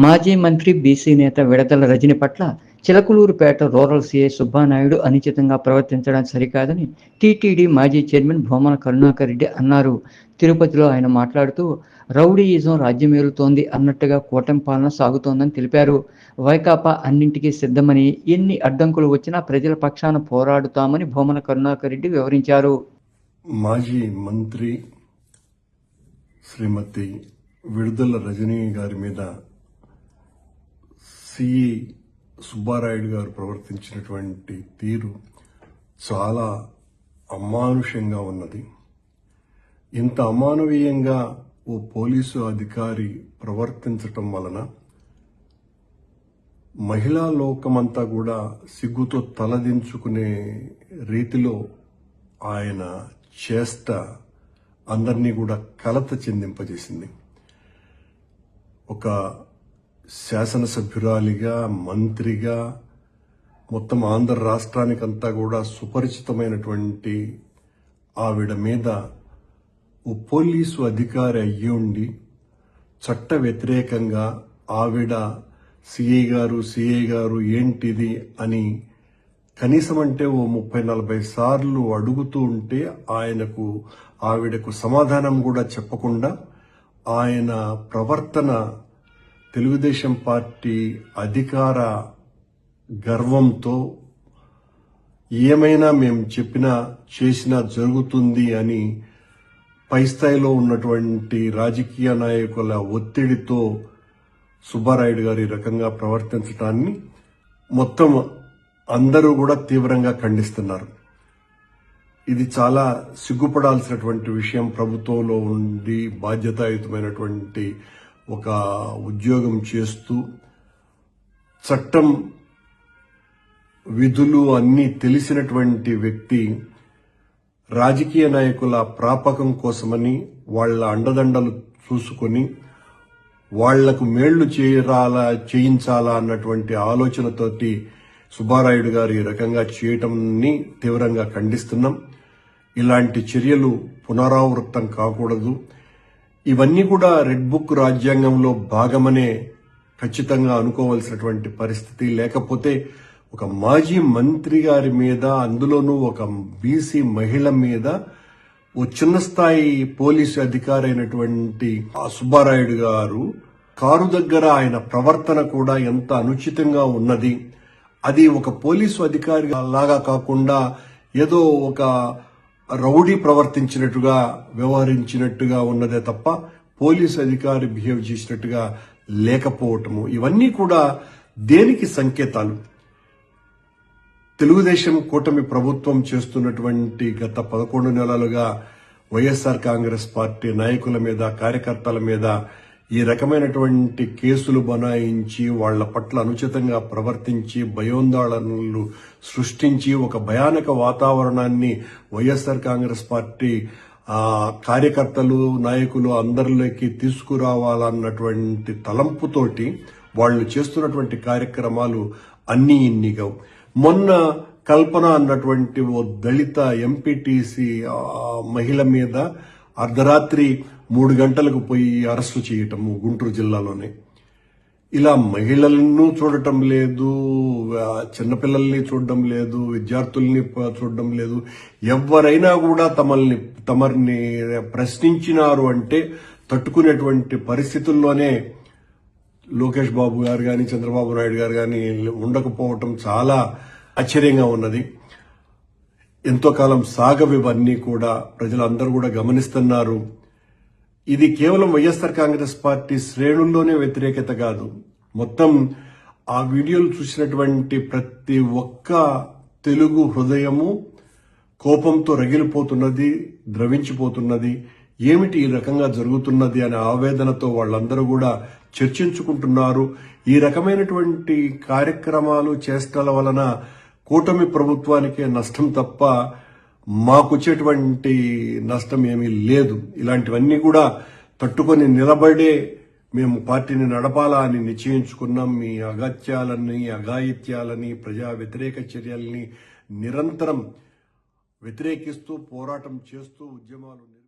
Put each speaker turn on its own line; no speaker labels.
మాజీ మంత్రి, బీసీ నేత విడదల రజని పట్ల చిలకలూరుపేట రూరల్ సీఐ సుబ్బానాయుడు అనుచితంగా ప్రవర్తించడం సరికాదని టీటీడీ మాజీ చైర్మన్ భూమన కరుణాకర్ రెడ్డి అన్నారు. తిరుపతిలో ఆయన మాట్లాడుతూ రౌడీయిజం రాజ్యమేలుతోంది అన్నట్టుగా కూటమి పాలన సాగుతోందని తెలిపారు. వైకాపా అన్నింటికీ సిద్ధమని, ఎన్ని అడ్డంకులు వచ్చినా ప్రజల పక్షాన పోరాడుతామని భూమన కరుణాకర్ రెడ్డి వివరించారు.
మాజీ మంత్రి శ్రీమతి విడుదల రజనీ గారి మీద సిఈ సుబ్బారాయుడు గారు ప్రవర్తించినటువంటి తీరు చాలా అమానుషంగా ఉన్నది. ఇంత అమానవీయంగా ఓ పోలీసు అధికారి ప్రవర్తించటం వలన మహిళా లోకమంతా కూడా సిగ్గుతో తలదించుకునే రీతిలో ఆయన చేష్ట అందరినీ కూడా కలత చెందింపజేసింది. ఒక శాసనసభ్యురాలిగా, మంత్రిగా, మొత్తం ఆంధ్ర రాష్ట్రానికంతా కూడా సుపరిచితమైనటువంటి ఆవిడ మీద ఓ పోలీసు అధికారి అయ్యి ఉండి చట్ట వ్యతిరేకంగా ఆవిడ సిఐ గారు ఏంటిది అని కనీసం అంటే ఓ 30-40 సార్లు అడుగుతూ ఉంటే ఆవిడకు సమాధానం కూడా చెప్పకుండా ఆయన ప్రవర్తన తెలుగుదేశం పార్టీ అధికార గర్వంతో ఏమైనా మేము చెప్పినా చేసినా జరుగుతుంది అని పై స్థాయిలో ఉన్నటువంటి రాజకీయ నాయకుల ఒత్తిడితో సుబ్బారాయుడు గారు ఈ రకంగా ప్రవర్తించడాన్ని మొత్తం అందరూ కూడా తీవ్రంగా ఖండిస్తున్నారు. ఇది చాలా సిగ్గుపడాల్సినటువంటి విషయం. ప్రభుత్వంలో ఉండి బాధ్యతాయుతమైనటువంటి ఒక ఉద్యోగం చేస్తూ చట్టం విధులు అన్నీ తెలిసినటువంటి వ్యక్తి రాజకీయ నాయకుల ప్రాపకం కోసమని వాళ్ల అండదండలు చూసుకొని వాళ్లకు మేళ్లు చేయించాలా అన్నటువంటి ఆలోచనతోటి సుబ్బారాయుడు గారు ఈ రకంగా చేయటంని తీవ్రంగా ఖండిస్తున్నాం. ఇలాంటి చర్యలు పునరావృతం కాకూడదు. ఇవన్నీ కూడా రెడ్ బుక్ రాజ్యాంగంలో భాగమనే ఖచ్చితంగా అనుకోవాల్సినటువంటి పరిస్థితి. లేకపోతే ఒక మాజీ మంత్రి గారి మీద, అందులోనూ ఒక బీసీ మహిళ మీద ఓ చిన్న స్థాయి పోలీసు అధికారి అయినటువంటి సుబ్బారాయుడు గారు కారు దగ్గర ఆయన ప్రవర్తన కూడా ఎంత అనుచితంగా ఉన్నది. అది ఒక పోలీసు అధికారి లాగా కాకుండా ఏదో ఒక రౌడీ ప్రవర్తించినట్టుగా వ్యవహరించినట్టుగా ఉన్నదే తప్ప పోలీసు అధికారి బిహేవ్ చేసినట్టుగా లేకపోవటము, ఇవన్నీ కూడా దేనికి సంకేతాలు? తెలుగుదేశం కూటమి ప్రభుత్వం చేస్తున్నటువంటి గత 11 నెలలుగా వైఎస్ఆర్ కాంగ్రెస్ పార్టీ నాయకుల మీద, కార్యకర్తల మీద ఈ రకమైనటువంటి కేసులు బనాయించి వాళ్ల పట్ల అనుచితంగా ప్రవర్తించి భయోందోళనలు సృష్టించి ఒక భయానక వాతావరణాన్ని వైఎస్ఆర్ కాంగ్రెస్ పార్టీ కార్యకర్తలు, నాయకులు అందరిలోకి తీసుకురావాలన్నటువంటి తలంపుతోటి వాళ్ళు చేస్తున్నటువంటి కార్యక్రమాలు అన్నీ ఇన్నిగవు. మొన్న కల్పన అన్నటువంటి ఓ దళిత ఎంపీటీసీ మహిళ మీద అర్ధరాత్రి 3 గంటలకు పోయి అరెస్టు చేయటము గుంటూరు జిల్లాలోనే. ఇలా మహిళలను చూడటం లేదు, చిన్నపిల్లల్ని చూడడం లేదు, విద్యార్థుల్ని చూడడం లేదు. ఎవరైనా కూడా తమరిని ప్రశ్నించినారు అంటే తట్టుకునేటువంటి పరిస్థితుల్లోనే లోకేష్ బాబు గారు గాని, చంద్రబాబు నాయుడు గారు గాని ఉండకపోవటం చాలా ఆశ్చర్యంగా ఉన్నది. ఎంతో కాలం సాగవివన్నీ కూడా ప్రజలందరూ కూడా గమనిస్తున్నారు. ఇది కేవలం వైఎస్ఆర్ కాంగ్రెస్ పార్టీ శ్రేణుల్లోనే వ్యతిరేకత కాదు. మొత్తం ఆ వీడియోలు చూసినటువంటి ప్రతి ఒక్క తెలుగు హృదయము కోపంతో రగిలిపోతున్నది, ద్రవించిపోతున్నది. ఏమిటి ఈ రకంగా జరుగుతున్నది అనే ఆవేదనతో వాళ్ళందరూ కూడా చర్చించుకుంటున్నారు. ఈ రకమైనటువంటి కార్యక్రమాలు చేష్టల వలన కూటమి ప్రభుత్వానికే నష్టం తప్ప మాకొచ్చేటువంటి నష్టం ఏమీ లేదు. ఇలాంటివన్నీ కూడా తట్టుకొని నిలబడే మేము పార్టీని నడపాలా అని నిశ్చయించుకున్నాం. మీ అగత్యాలని, అఘాయిత్యాలని, ప్రజా వ్యతిరేక చర్యల్ని నిరంతరం వ్యతిరేకిస్తూ పోరాటం చేస్తూ ఉద్యమాలు